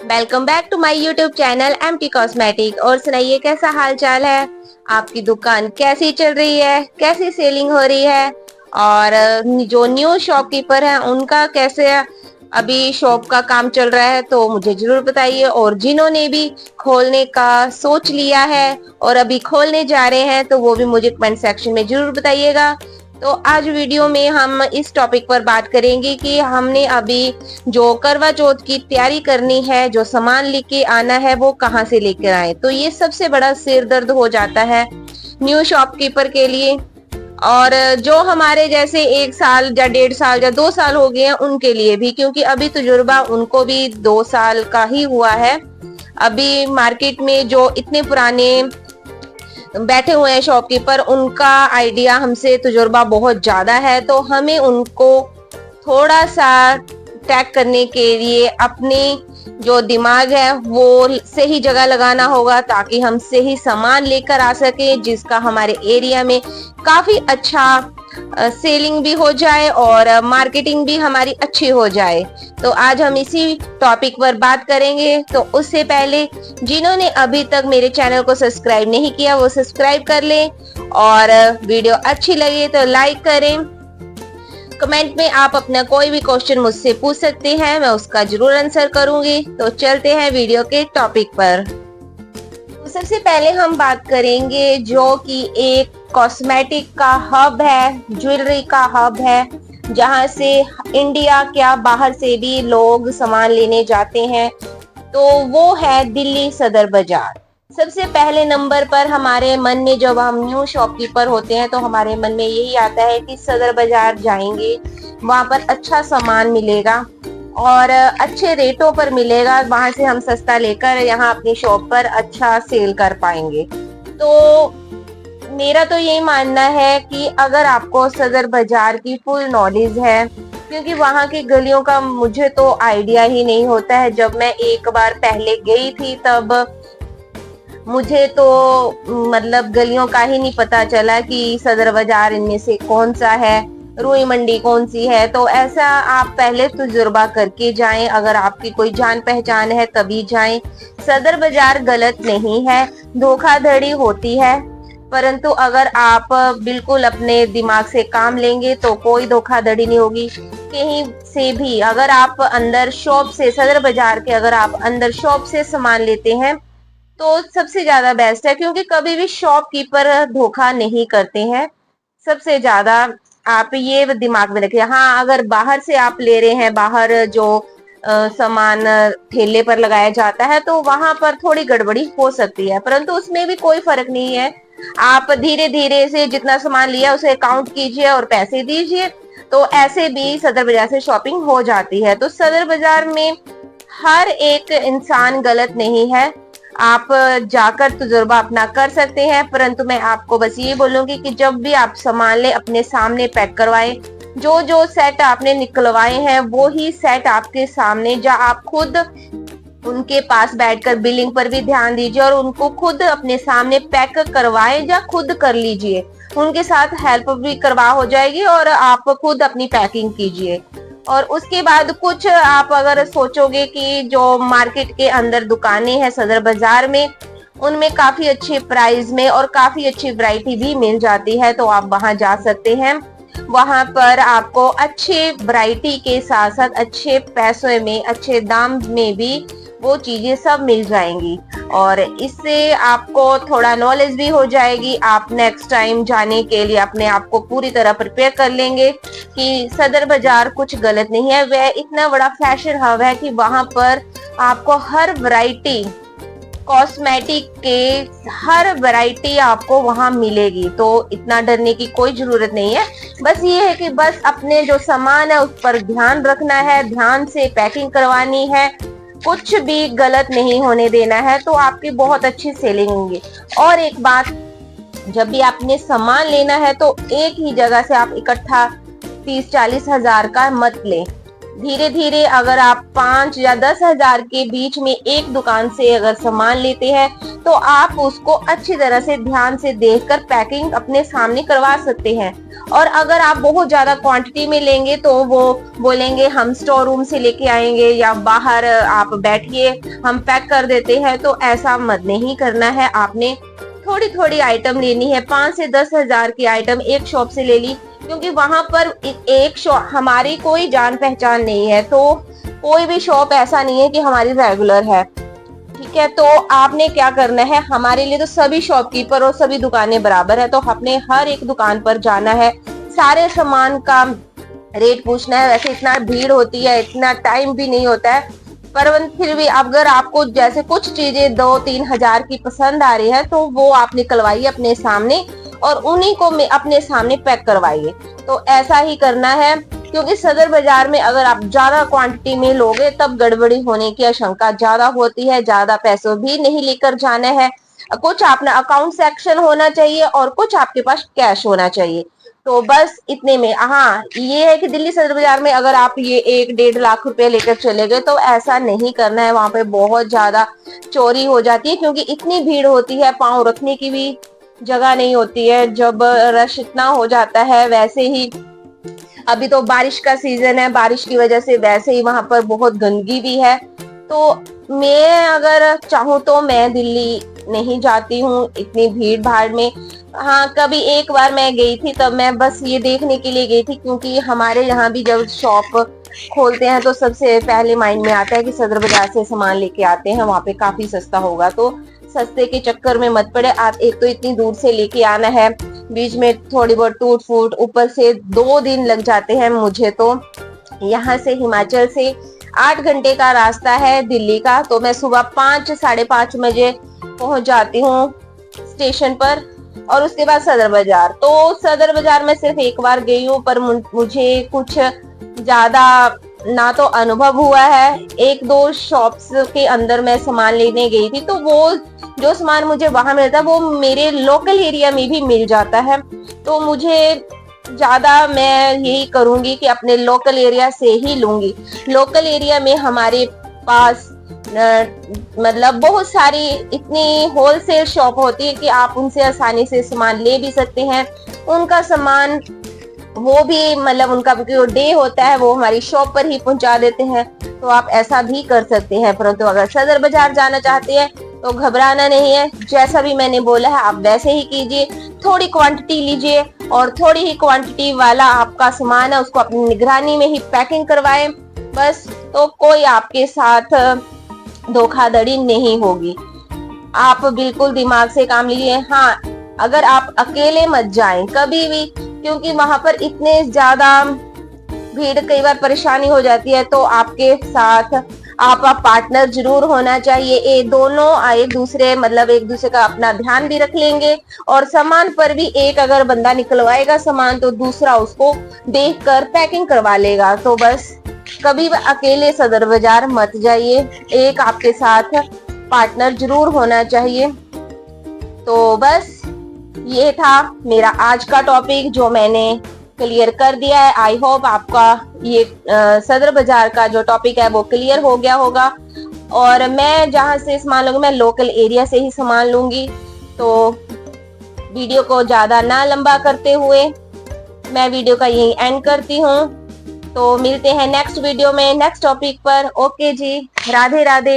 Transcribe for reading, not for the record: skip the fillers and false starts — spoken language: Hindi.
Welcome back to my YouTube channel MT cosmetic. और सुनाइए, कैसा हाल चाल है? आपकी दुकान कैसी चल रही है? कैसी सेलिंग हो रही है? और जो न्यू शॉपकीपर हैं उनका कैसे अभी शॉप का काम चल रहा है, तो मुझे जरूर बताइए। और जिन्होंने भी खोलने का सोच लिया है और अभी खोलने जा रहे हैं, तो वो भी मुझे कमेंट सेक्शन में जरूर बताइएगा। तो आज वीडियो में हम इस टॉपिक पर बात करेंगे कि हमने अभी जो करवा चौथ की तैयारी करनी है, जो सामान लेके आना है, वो कहाँ से लेकर आए। तो ये सबसे बड़ा सिर दर्द हो जाता है न्यू शॉपकीपर के लिए। और जो हमारे जैसे 1 साल या 1.5 साल या 2 साल हो गए हैं उनके लिए भी, क्योंकि अभी तजुर्बा उनको भी 2 साल का ही हुआ है। अभी मार्केट में जो इतने पुराने बैठे हुए हैं शॉपकीपर, उनका आइडिया हमसे तजुर्बा बहुत ज्यादा है, तो हमें उनको थोड़ा सा टैग करने के लिए अपने जो दिमाग है वो सही जगह लगाना होगा, ताकि हम सही सामान लेकर आ सके, जिसका हमारे एरिया में काफी अच्छा सेलिंग भी हो जाए और मार्केटिंग भी हमारी अच्छी हो जाए। तो आज हम इसी टॉपिक पर बात करेंगे। तो उससे पहले जिन्होंने अभी तक मेरे चैनल को सब्सक्राइब नहीं किया, वो सब्सक्राइब कर लें, और वीडियो अच्छी लगे तो लाइक करें। कमेंट में आप अपना कोई भी क्वेश्चन मुझसे पूछ सकते हैं, मैं उसका जरूर आंसर करूंगी। तो चलते हैं वीडियो के टॉपिक पर। तो सबसे पहले हम बात करेंगे जो कि एक कॉस्मेटिक का हब है, ज्वेलरी का हब है, जहां से इंडिया क्या बाहर से भी लोग सामान लेने जाते हैं। तो वो है दिल्ली सदर बाजार। सबसे पहले नंबर पर हमारे मन में, जब हम न्यू शॉपकीपर होते हैं, तो हमारे मन में यही आता है कि सदर बाजार जाएंगे, वहां पर अच्छा सामान मिलेगा और अच्छे रेटों पर मिलेगा, वहां से हम सस्ता लेकर यहाँ अपनी शॉप पर अच्छा सेल कर पाएंगे। तो मेरा तो यही मानना है कि अगर आपको सदर बाजार की फुल नॉलेज है, क्योंकि वहां की गलियों का मुझे तो आइडिया ही नहीं होता है। जब मैं एक बार पहले गई थी, तब मुझे तो मतलब गलियों का ही नहीं पता चला कि सदर बाजार इनमें से कौन सा है, रुई मंडी कौन सी है। तो ऐसा आप पहले तजुर्बा करके जाएं, अगर आपकी कोई जान पहचान है तभी जाएं। सदर बाजार गलत नहीं है, धोखाधड़ी होती है, परंतु अगर आप बिल्कुल अपने दिमाग से काम लेंगे तो कोई धोखाधड़ी नहीं होगी कहीं से भी। अगर आप अंदर शॉप से, सदर बाजार के अगर आप अंदर शॉप से सामान लेते हैं तो सबसे ज्यादा बेस्ट है, क्योंकि कभी भी शॉपकीपर धोखा नहीं करते हैं। सबसे ज्यादा आप ये दिमाग में रखिए। हाँ, अगर बाहर से आप ले रहे हैं, बाहर जो सामान ठेले पर लगाया जाता है, तो वहां पर थोड़ी गड़बड़ी हो सकती है, परंतु उसमें भी कोई फर्क नहीं है। आप धीरे धीरे से जितना सामान लिया उसे काउंट कीजिए और पैसे दीजिए, तो ऐसे भी सदर बाजार से शॉपिंग हो जाती है। तो सदर बाजार में हर एक इंसान गलत नहीं है, आप जाकर तजुर्बा अपना कर सकते हैं, परंतु मैं आपको बस ये बोलूंगी कि जब भी आप सामान ले, अपने सामने पैक करवाएं। जो जो सेट आपने निकलवाए हैं वो ही सेट आपके सामने, जहाँ आप खुद उनके पास बैठकर बिलिंग पर भी ध्यान दीजिए और उनको खुद अपने सामने पैक करवाएं या खुद कर लीजिए। उनके साथ हेल्प भी करवा हो जाएगी और आप खुद अपनी पैकिंग कीजिए। और उसके बाद कुछ आप अगर सोचोगे कि जो मार्केट के अंदर दुकानें हैं सदर बाजार में, उनमें काफी अच्छे प्राइस में और काफी अच्छी वैरायटी भी मिल जाती है, तो आप वहां जा सकते हैं। वहां पर आपको अच्छे वैरायटी के साथ साथ अच्छे पैसों में, अच्छे दाम में भी वो चीजें सब मिल जाएंगी, और इससे आपको थोड़ा नॉलेज भी हो जाएगी। आप नेक्स्ट टाइम जाने के लिए अपने आप को पूरी तरह प्रिपेयर कर लेंगे कि सदर बाजार कुछ गलत नहीं है। वह इतना बड़ा फैशन हब है कि वहां पर आपको हर वैरायटी, कॉस्मेटिक के हर वैरायटी आपको वहां मिलेगी, तो इतना डरने की कोई जरूरत नहीं है। बस ये है कि बस अपने जो सामान है उस पर ध्यान रखना है, ध्यान से पैकिंग करवानी है, कुछ भी गलत नहीं होने देना है, तो आपकी बहुत अच्छी सेलिंग होंगी। और एक बात, जब भी आपने सामान लेना है तो एक ही जगह से आप इकट्ठा 30-40 हजार का मत लें। धीरे धीरे अगर आप 5 या 10 हजार के बीच में एक दुकान से अगर सामान लेते हैं तो आप उसको अच्छी तरह से ध्यान से देखकर पैकिंग अपने सामने करवा सकते हैं। और अगर आप बहुत ज्यादा क्वांटिटी में लेंगे तो वो बोलेंगे हम स्टोर रूम से लेके आएंगे या बाहर आप बैठिए हम पैक कर देते हैं, तो ऐसा मत नहीं करना है। आपने थोड़ी थोड़ी आइटम लेनी है, 5 से 10 हजार की आइटम एक शॉप से ले ली, क्योंकि वहां पर एक शॉप हमारी कोई जान पहचान नहीं है, तो कोई भी शॉप ऐसा नहीं है कि हमारी रेगुलर है। ठीक है, तो आपने क्या करना है, हमारे लिए तो सभी शॉपकीपर और सभी दुकानें बराबर है, तो आपने हर एक दुकान पर जाना है, सारे सामान का रेट पूछना है। वैसे इतना भीड़ होती है, इतना टाइम भी नहीं होता है, पर फिर भी अगर आपको जैसे कुछ चीजें 2-3 हजार की पसंद आ रही है तो वो आप निकलवाइए अपने सामने और उन्हीं को अपने सामने पैक करवाइए। तो ऐसा ही करना है, क्योंकि सदर बाजार में अगर आप ज्यादा क्वांटिटी में लोगे तब गड़बड़ी होने की आशंका ज्यादा होती है। ज्यादा पैसों भी नहीं लेकर जाना है, कुछ अपना अकाउंट सेक्शन होना चाहिए और कुछ आपके पास कैश होना चाहिए। तो बस इतने में, हाँ ये है कि दिल्ली सदर बाजार में अगर आप ये 1-1.5 लाख रुपए लेकर चले गए तो ऐसा नहीं करना है, वहां पे बहुत ज्यादा चोरी हो जाती है, क्योंकि इतनी भीड़ होती है, पांव रखने की भी जगह नहीं होती है जब रश इतना हो जाता है। वैसे ही अभी तो बारिश का सीजन है, बारिश की वजह से वैसे ही वहां पर बहुत गंदगी भी है। तो मैं अगर चाहूँ तो मैं दिल्ली नहीं जाती हूँ इतनी भीड़ भाड़ में। हाँ कभी एक बार मैं गई थी, तब मैं बस ये देखने के लिए गई थी, क्योंकि हमारे यहाँ भी जब शॉप खोलते हैं तो सबसे पहले माइंड में आता है कि सदर बाजार से सामान लेके आते हैं, वहां पे काफी सस्ता होगा। तो सस्ते के चक्कर में मत पड़े आप, एक तो इतनी दूर से लेके आना है, बीच में थोड़ी बहुत टूट फूट, ऊपर से 2 दिन लग जाते हैं मुझे। तो यहाँ से हिमाचल से 8 घंटे का रास्ता है दिल्ली का, तो मैं सुबह 5-5:30 बजे पहुंच जाती हूँ स्टेशन पर, और उसके बाद सदर बाजार। तो सदर बाजार में सिर्फ एक बार गई हूँ, पर मुझे कुछ ज्यादा ना तो अनुभव हुआ है। 1-2 शॉप्स के अंदर मैं सामान लेने गई थी, तो वो जो सामान मुझे वहां मिलता है वो मेरे लोकल एरिया में भी मिल जाता है। तो मुझे ज्यादा मैं यही करूंगी कि अपने लोकल एरिया से ही लूंगी। लोकल एरिया में हमारे पास मतलब बहुत सारी इतनी होलसेल शॉप होती है कि आप उनसे आसानी से सामान ले भी सकते हैं। उनका सामान वो भी मतलब उनका जो डे होता है वो हमारी शॉप पर ही पहुंचा देते हैं, तो आप ऐसा भी कर सकते हैं। परंतु अगर सदर बाजार जाना चाहते हैं तो घबराना नहीं है, जैसा भी मैंने बोला है आप वैसे ही कीजिए। थोड़ी क्वांटिटी लीजिए और थोड़ी ही क्वांटिटी वाला आपका सामान है उसको अपनी निगरानी में ही पैकिंग करवाएं बस, तो कोई आपके साथ धोखाधड़ी नहीं होगी। आप बिल्कुल दिमाग से काम लीजिए। हाँ अगर आप अकेले मत जाएं कभी भी, क्योंकि वहां पर इतने ज्यादा भीड़, कई बार परेशानी हो जाती है, तो आपके साथ आपका पार्टनर जरूर होना चाहिए। ये दोनों एक दूसरे मतलब एक दूसरे का अपना ध्यान भी रख लेंगे, और सामान पर भी एक अगर बंदा निकलवाएगा सामान तो दूसरा उसको देखकर पैकिंग करवा लेगा। तो बस कभी भी अकेले सदर बाजार मत जाइए, एक आपके साथ पार्टनर जरूर होना चाहिए। तो बस ये था मेरा आज का टॉपिक जो मैंने क्लियर कर दिया है। आई होप आपका ये सदर बाजार का जो टॉपिक है वो क्लियर हो गया होगा। और मैं जहां से सामान लूंगी मैं लोकल एरिया से ही सामान लूंगी। तो वीडियो को ज्यादा ना लंबा करते हुए मैं वीडियो का यही एंड करती हूँ। तो मिलते हैं नेक्स्ट वीडियो में नेक्स्ट टॉपिक पर। ओके जी, राधे राधे।